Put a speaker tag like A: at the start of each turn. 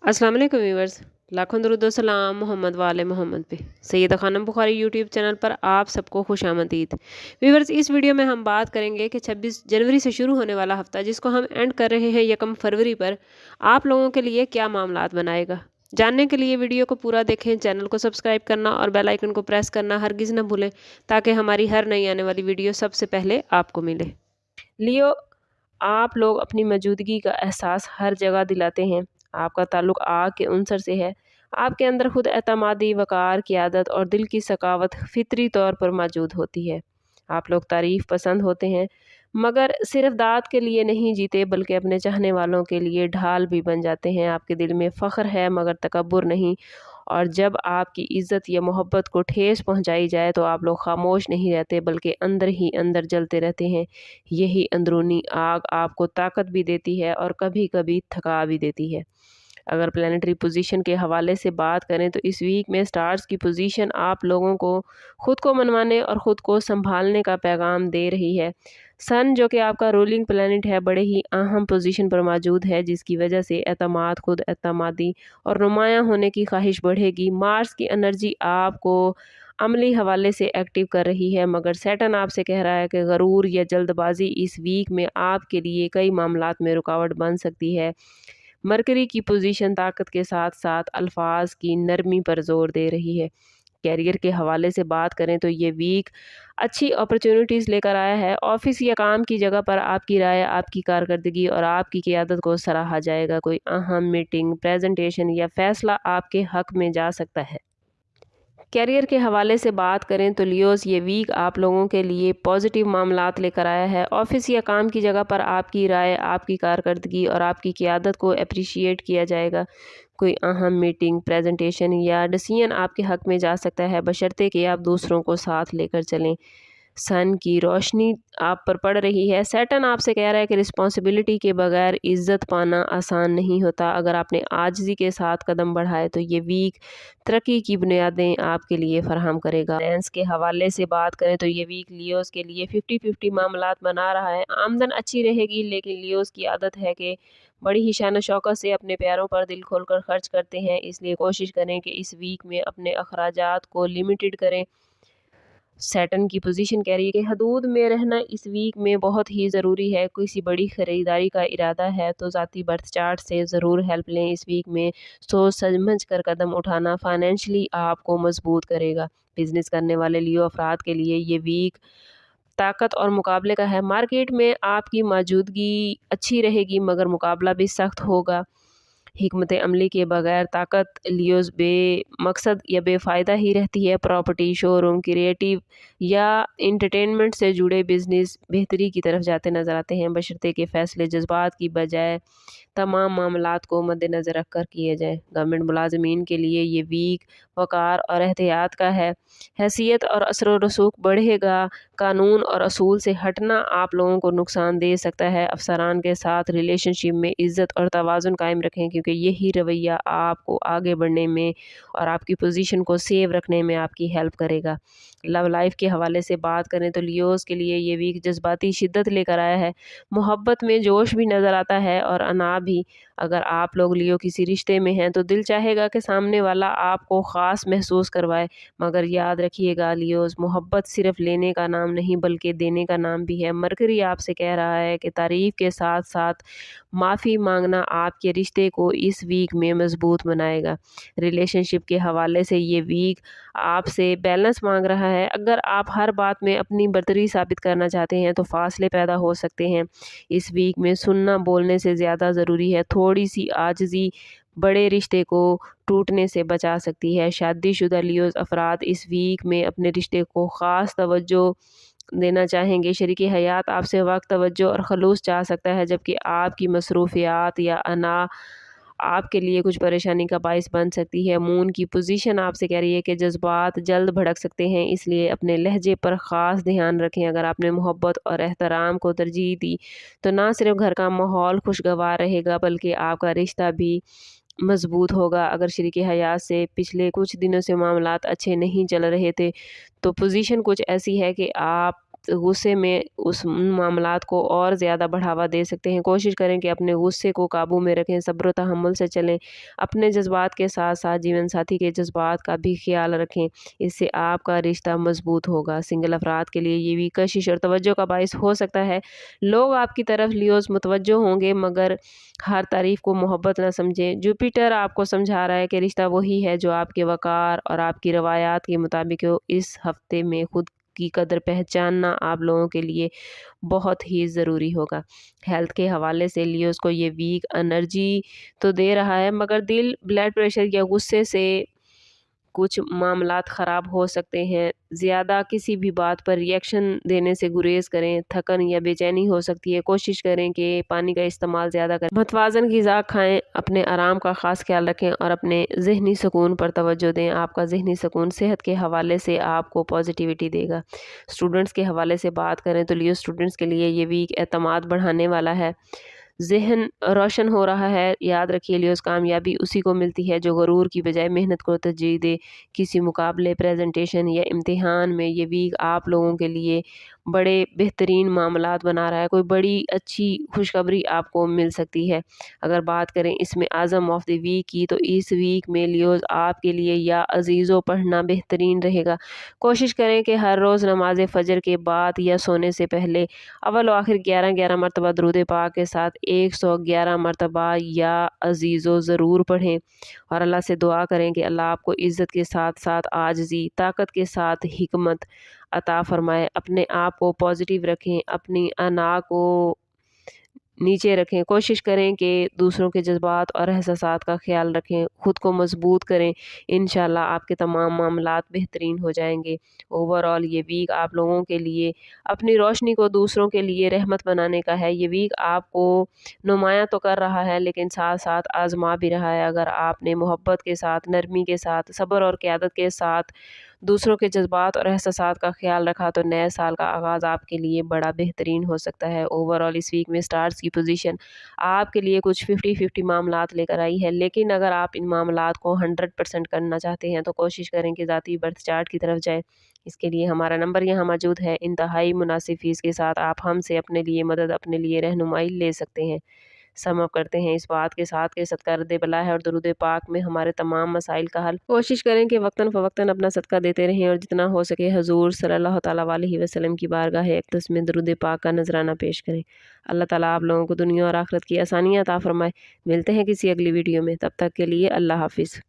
A: अस्सलाम वालेकुम व्यूवर्स। लाखों दरूद व सलाम मोहम्मद वाले मोहम्मद पे। सैयदा खानम बुखारी यूट्यूब चैनल पर आप सबको खुशामदीद। व्यूवर्स, इस वीडियो में हम बात करेंगे कि 26 जनवरी से शुरू होने वाला हफ्ता, जिसको हम एंड कर रहे हैं 1 फरवरी पर, आप लोगों के लिए क्या मामलात बनाएगा। जानने के लिए वीडियो को पूरा देखें, चैनल को सब्सक्राइब करना और बेल आइकन को प्रेस करना हरगिज़ न भूलें, ताकि हमारी हर नई आने वाली वीडियो सबसे पहले आपको मिले। लियो, आप लोग अपनी मौजूदगी का एहसास हर जगह दिलाते हैं। आपका ताल्लुक आग के उनसर से है। आपके अंदर खुद एतमादी, वक़ार, क़ियादत और दिल की सखावत फ़ितरी तौर पर मौजूद होती है। आप लोग तारीफ़ पसंद होते हैं, मगर सिर्फ़ दाद के लिए नहीं जीते, बल्कि अपने चाहने वालों के लिए ढाल भी बन जाते हैं। आपके दिल में फ़ख्र है, मगर तकब्बुर नहीं। और जब आपकी इज़्ज़त या मोहब्बत को ठेस पहुँचाई जाए तो आप लोग ख़ामोश नहीं रहते, बल्कि अंदर ही अंदर जलते रहते हैं। यही अंदरूनी आग आपको ताकत भी देती है और कभी-कभी थका भी देती है। अगर प्लैनेटरी पोजीशन के हवाले से बात करें तो इस वीक में स्टार्स की पोजीशन आप लोगों को खुद को मनवाने और ख़ुद को संभालने का पैगाम दे रही है। सन, जो कि आपका रूलिंग प्लैनेट है, बड़े ही अहम पोजीशन पर मौजूद है, जिसकी वजह से एतमाद, खुद एतमादी और नुमायाँ होने की ख्वाहिश बढ़ेगी। मार्स की एनर्जी आपको अमली हवाले से एक्टिव कर रही है, मगर सैटर्न आपसे कह रहा है कि गरूर या जल्दबाजी इस वीक में आपके लिए कई मामलात में रुकावट बन सकती है। मरकरी की पोजीशन ताकत के साथ साथ अल्फाज की नरमी पर जोर दे रही है। कैरियर के हवाले से बात करें तो ये वीक अच्छी अपॉर्चुनिटीज़ लेकर आया है। ऑफिस या काम की जगह पर आपकी राय, आपकी कारकर्दगी और आपकी क़ियादत को सराहा जाएगा। कोई अहम मीटिंग, प्रेजेंटेशन या फैसला आपके हक में जा सकता है। कैरियर के हवाले से बात करें तो लियोस, ये वीक आप लोगों के लिए पॉजिटिव मामलात लेकर आया है। ऑफिस या काम की जगह पर आपकी राय, आपकी कारकर्दगी और आपकी क़ियादत को अप्रिशिएट किया जाएगा। कोई अहम मीटिंग, प्रेजेंटेशन या डिसीजन आपके हक में जा सकता है, बशर्ते कि आप दूसरों को साथ लेकर चलें। सन की रोशनी आप पर पड़ रही है। सैटर्न आपसे कह रहा है कि रिस्पॉन्सिबिलिटी के बगैर इज़्ज़त पाना आसान नहीं होता। अगर आपने आजिज़ी के साथ कदम बढ़ाए तो ये वीक तरक्की की बुनियादें आपके लिए फ़राहम करेगा। फाइनेंस के हवाले से बात करें तो ये वीक लियोस के लिए 50-50 मामलात बना रहा है। आमदन अच्छी रहेगी, लेकिन लियोस की आदत है कि बड़ी ही शान शौकत से अपने प्यारों पर दिल खोलकर खर्च करते हैं। इसलिए कोशिश करें कि इस वीक में अपने अखराजात को लिमिटेड करें। सैटर्न की पोजीशन कह रही है कि हदूद में रहना इस वीक में बहुत ही ज़रूरी है। किसी बड़ी ख़रीदारी का इरादा है तो ज़ाती बर्थ चार्ट से ज़रूर हेल्प लें। इस वीक में सोच समझ कर कदम उठाना फाइनेंशियली आपको मजबूत करेगा। बिजनेस करने वाले लियो अफराद के लिए ये वीक ताकत और मुकाबले का है। मार्केट में आपकी मौजूदगी अच्छी रहेगी, मगर मुकाबला भी सख्त होगा। हिकमत अमली के बगैर ताकत लियोस बेमकसद या बेफ़ायदा ही रहती है। प्रॉपर्टी, शोरूम, क्रिएटिव या एंटरटेनमेंट से जुड़े बिजनेस बेहतरी की तरफ जाते नज़र आते हैं, बशर्ते के फ़ैसले जज्बात की बजाय तमाम मामलात को मद्देनज़र रख कर किए जाएँ। गवर्नमेंट मुलाजमीन के लिए ये वीक वक़ार और एहतियात का है। हैसियत और असर व रसूख बढ़ेगा। कानून और असूल से हटना आप लोगों को नुकसान दे सकता है। अफसरान के साथ रिलेशनशिप में इज़्ज़त और तवाज़ुन कायम रखें, क्योंकि यही रवैया आपको आगे बढ़ने में और आपकी पोजीशन को सेव रखने में आपकी हेल्प करेगा। लव लाइफ के हवाले से बात करें तो लियोस के लिए ये वीक जज्बाती शिद्दत लेकर आया है। मोहब्बत में जोश भी नज़र आता है और अना भी। अगर आप लोग लियो किसी रिश्ते में हैं तो दिल चाहेगा कि सामने वाला आपको ख़ास महसूस करवाए, मगर याद रखिएगा लियोस, मोहब्बत सिर्फ लेने का नाम नहीं बल्कि देने का नाम भी है। मरकरी आपसे कह रहा है कि तारीफ़ के साथ साथ माफ़ी मांगना आपके रिश्ते को इस वीक में मजबूत बनाएगा। रिलेशनशिप के हवाले से ये वीक आपसे बैलेंस मांग रहा है। अगर आप हर बात में अपनी बर्तरी साबित करना चाहते हैं तो फासले पैदा हो सकते हैं। इस वीक में सुनना बोलने से ज़्यादा ज़रूरी है। थोड़ी सी आजिज़ी बड़े रिश्ते को टूटने से बचा सकती है। शादीशुदा लियोस अफराद इस वीक में अपने रिश्ते को ख़ास तवज्जो देना चाहेंगे। शरीके हयात आपसे वक्त, तवज्जो और खलूस चाह सकता है, जबकि आपकी मसरूफियात या अना आपके लिए कुछ परेशानी का बाइस बन सकती है। मून की पोजीशन आपसे कह रही है कि जज्बात जल्द भड़क सकते हैं, इसलिए अपने लहजे पर ख़ास ध्यान रखें। अगर आपने मोहब्बत और एहतराम को तरजीह दी तो ना सिर्फ घर का माहौल खुशगवार रहेगा, बल्कि आपका रिश्ता भी मजबूत होगा। अगर शरीके हयात से पिछले कुछ दिनों से मामलात अच्छे नहीं चल रहे थे तो पोजीशन कुछ ऐसी है कि आप غصے میں اس معاملات کو اور زیادہ بڑھاوا دے سکتے ہیں۔ کوشش کریں کہ اپنے غصے کو قابو میں رکھیں، صبر و تحمل سے چلیں، اپنے جذبات کے ساتھ ساتھ جیون ساتھی کے جذبات کا بھی خیال رکھیں، اس سے آپ کا رشتہ مضبوط ہوگا۔ سنگل افراد کے لیے یہ بھی کشش اور توجہ کا باعث ہو سکتا ہے۔ لوگ آپ کی طرف لیوز متوجہ ہوں گے، مگر ہر تعریف کو محبت نہ سمجھیں۔ جوپیٹر آپ کو سمجھا رہا ہے کہ رشتہ وہی ہے جو آپ کے وقار اور آپ کی روایات کے مطابق ہو۔ اس ہفتے میں خود کی قدر پہچاننا آپ لوگوں کے لیے بہت ہی ضروری ہوگا۔ ہیلتھ کے حوالے سے لیوز کو یہ ویک انرجی تو دے رہا ہے، مگر دل، بلڈ پریشر یا غصے سے کچھ معاملات خراب ہو سکتے ہیں۔ زیادہ کسی بھی بات پر ریئیکشن دینے سے گریز کریں۔ تھکن یا بے چینی ہو سکتی ہے، کوشش کریں کہ پانی کا استعمال زیادہ کریں، متوازن غذا کھائیں، اپنے آرام کا خاص خیال رکھیں اور اپنے ذہنی سکون پر توجہ دیں۔ آپ کا ذہنی سکون صحت کے حوالے سے آپ کو پازیٹیوٹی دے گا۔ اسٹوڈنٹس کے حوالے سے بات کریں تو لیو اسٹوڈنٹس کے لیے یہ ویک اعتماد بڑھانے والا ہے، ذہن روشن ہو رہا ہے۔ یاد رکھیے لیوز، کامیابی اسی کو ملتی ہے جو غرور کی بجائے محنت کو ترجیح دے۔ کسی مقابلے، پریزنٹیشن یا امتحان میں یہ ویک آپ لوگوں کے لیے بڑے بہترین معاملات بنا رہا ہے، کوئی بڑی اچھی خوشخبری آپ کو مل سکتی ہے۔ اگر بات کریں اسم اعظم آف دی ویک کی تو اس ویک میں لیوز آپ کے لیے یا عزیزوں پڑھنا بہترین رہے گا۔ کوشش کریں کہ ہر روز نماز فجر کے بعد یا سونے سے پہلے اول و آخر 11 مرتبہ درود پاک کے ساتھ 111 مرتبہ یا عزیزو ضرور پڑھیں، اور اللہ سے دعا کریں کہ اللہ آپ کو عزت کے ساتھ ساتھ عاجزی، طاقت کے ساتھ حکمت عطا فرمائے۔ اپنے آپ کو پازیٹیو رکھیں، اپنی انا کو نیچے رکھیں، کوشش کریں کہ دوسروں کے جذبات اور احساسات کا خیال رکھیں، خود کو مضبوط کریں۔ انشاءاللہ آپ کے تمام معاملات بہترین ہو جائیں گے۔ اوورآل یہ ویک آپ لوگوں کے لیے اپنی روشنی کو دوسروں کے لیے رحمت بنانے کا ہے۔ یہ ویک آپ کو نمایاں تو کر رہا ہے لیکن ساتھ ساتھ آزما بھی رہا ہے۔ اگر آپ نے محبت کے ساتھ، نرمی کے ساتھ، صبر اور قیادت کے ساتھ دوسروں کے جذبات اور احساسات کا خیال رکھا تو نئے سال کا آغاز آپ کے لیے بڑا بہترین ہو سکتا ہے۔ اوورآل اس ویک میں سٹارز کی پوزیشن آپ کے لیے کچھ 50-50 معاملات لے کر آئی ہے، لیکن اگر آپ ان معاملات کو 100% کرنا چاہتے ہیں تو کوشش کریں کہ ذاتی برتھ چارٹ کی طرف جائیں۔ اس کے لیے ہمارا نمبر یہاں موجود ہے۔ انتہائی مناسب فیس کے ساتھ آپ ہم سے اپنے لیے مدد، اپنے لیے رہنمائی لے سکتے ہیں۔ سم اپ کرتے ہیں اس بات کے ساتھ کہ صدقہ رد بلا ہے اور درود پاک میں ہمارے تمام مسائل کا حل۔ کوشش کریں کہ وقتاً فوقتاً اپنا صدقہ دیتے رہیں اور جتنا ہو سکے حضور صلی اللہ تعالیٰ علیہ وسلم کی بارگاہ اقدس میں درود پاک کا نذرانہ پیش کریں۔ اللہ تعالیٰ آپ لوگوں کو دنیا اور آخرت کی آسانیاں عطا فرمائے۔ ملتے ہیں کسی اگلی ویڈیو میں، تب تک کے لیے اللہ حافظ۔